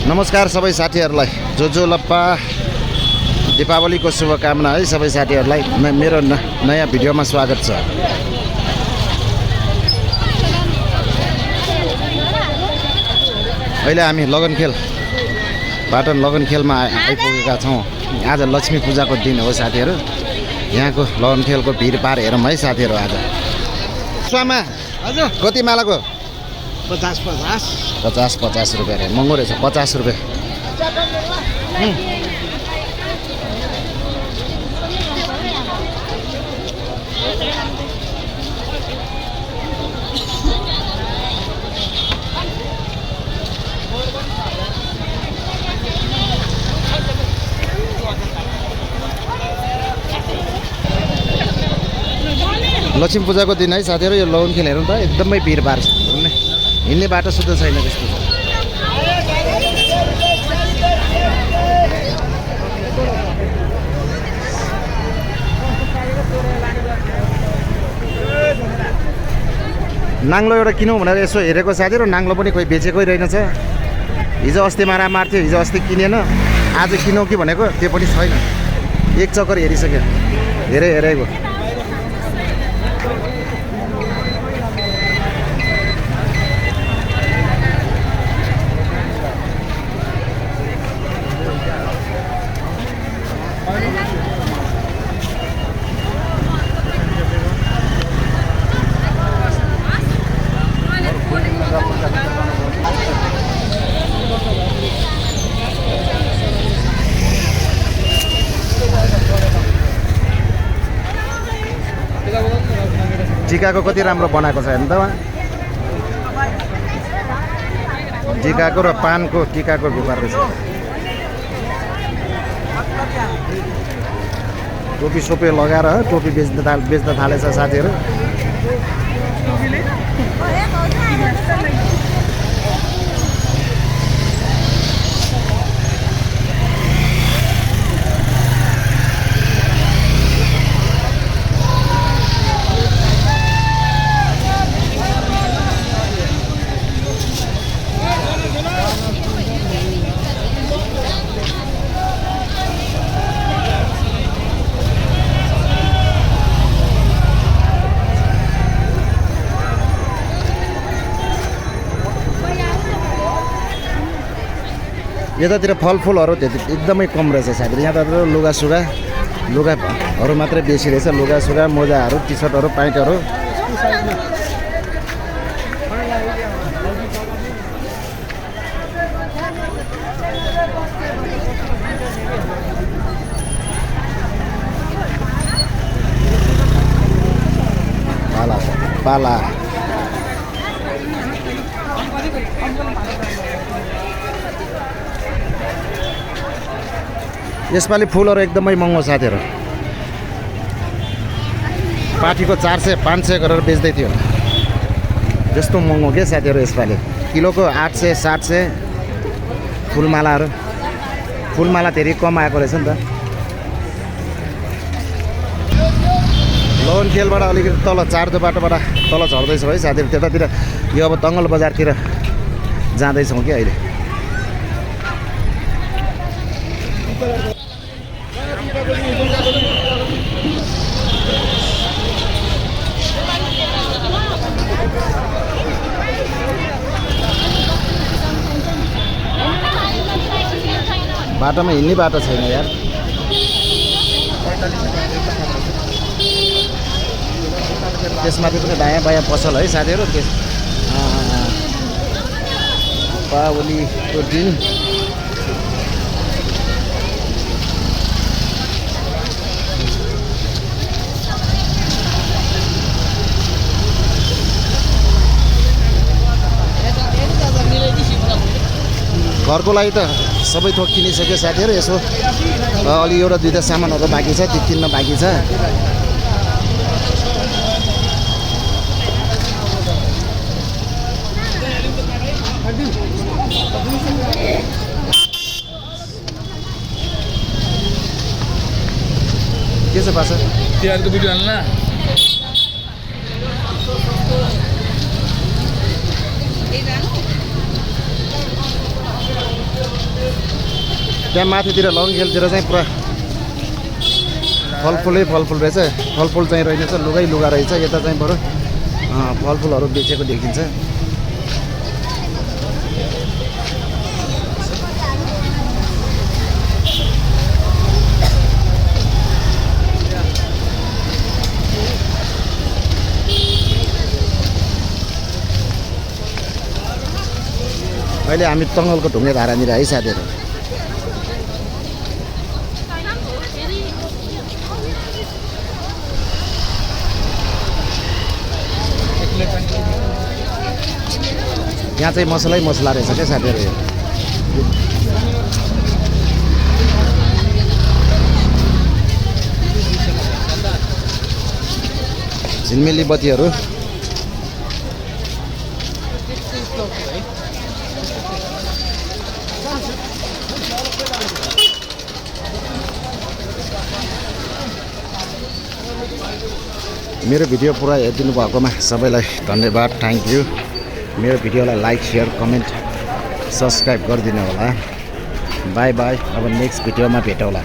नमस्कार सबै साथीहरूलाई जो लप्पा दीपावलीको शुभकामना है सबै साथीहरूलाई मेरो नयाँ भिडियोमा स्वागत छ। अहिले हामी लगनखेल पाटन लगनखेलमा आइपुगेका छौँ। आज लक्ष्मी पूजाको दिन हो साथीहरू। यहाँको लगनखेलको भिडभाड हेरौँ है साथीहरू। आज स्वामा हजुर कति मालाको 50 रुपियाँ अरे महँगो रहेछ। 50 रुपियाँ। लक्ष्मी पूजाको दिन है साथीहरू। यो लगनखेल हेर्नु त एकदमै भिडभाड छ। हिँड्ने बाटो सुत्ता छैन त्यस्तो छ। नाङ्लो एउटा किनौँ भनेर यसो हेरेको साथीहरू। नाङ्लो पनि कोही बेचेकै रहेनछ। हिजो अस्ति मारामार थियो। हिजो अस्ति किनेन, आज किनौँ कि भनेको त्यो पनि छैन। एक चक्कर हेरिसक्यो। हेरेको टिकाको कति राम्रो बनाएको छ हेर्नु त। टिकाको र पानको टिकाको व्यापार रहेछ। टोपी सोपी लगाएर टोपी बेच्न थालेछ साथीहरू। यतातिर फलफुलहरू एकदमै कम रहेछ साथीहरू। यतातिर लुगाहरू मात्रै बेसी रहेछ। लुगासुगा मोजाहरू टी सर्टहरू प्यान्टहरू। पाला यसपालि फुलहरू एकदमै महँगो साथीहरू। पाठीको 400-500 गरेर बेच्दै थियो। त्यस्तो महँगो के साथीहरू यसपालि। किलोको 800-700 फुलमाला धेरै कम आएको रहेछ नि त। लगनखेलबाट अलिकति तल चार्दो बाटोबाट तल झर्दैछौँ है साथीहरू। त्यतातिर यो अब दङ्गल बजारतिर जाँदैछौँ कि अहिले। बाटोमा हिँड्ने बाटो छैन यार। त्यसमाथि पनि दायाँ बायाँ पसल है साथीहरू। दीपावलीको दिन घरको लागि त सबै थोक किनिसक्यो साथीहरू। यसो अलि एउटा दुईवटा सामानहरू बाँकी छ, त्यो किन्न बाँकी छ। के छ बासा तिहारको भिडियो हाल्न। त्यहाँ माथितिर लगन खेलतिर चाहिँ पुरा फलफुलै फलफुल रहेछ फलफुल चाहिँ रहेछ लुगै लुगा रहेछ यता चाहिँ बरु फलफुलहरू बेचेको देखिन्छ अहिले हामी तङ्गलको ढुङ्गे धारानिर है साथीहरू यहाँ चाहिँ मसलै मसला रहेछ क्या साथीहरू झिलमिली बत्तीहरू मेरो भिडियो पुरा हेरिदिनु भएकोमा सबैलाई धन्यवाद थ्याङ्क यू मेरो भिडियोलाई लाइक शेयर कमेन्ट सब्सक्राइब गरिदिनु होला बाई बाई अब नेक्स्ट भिडियोमा भेटौँला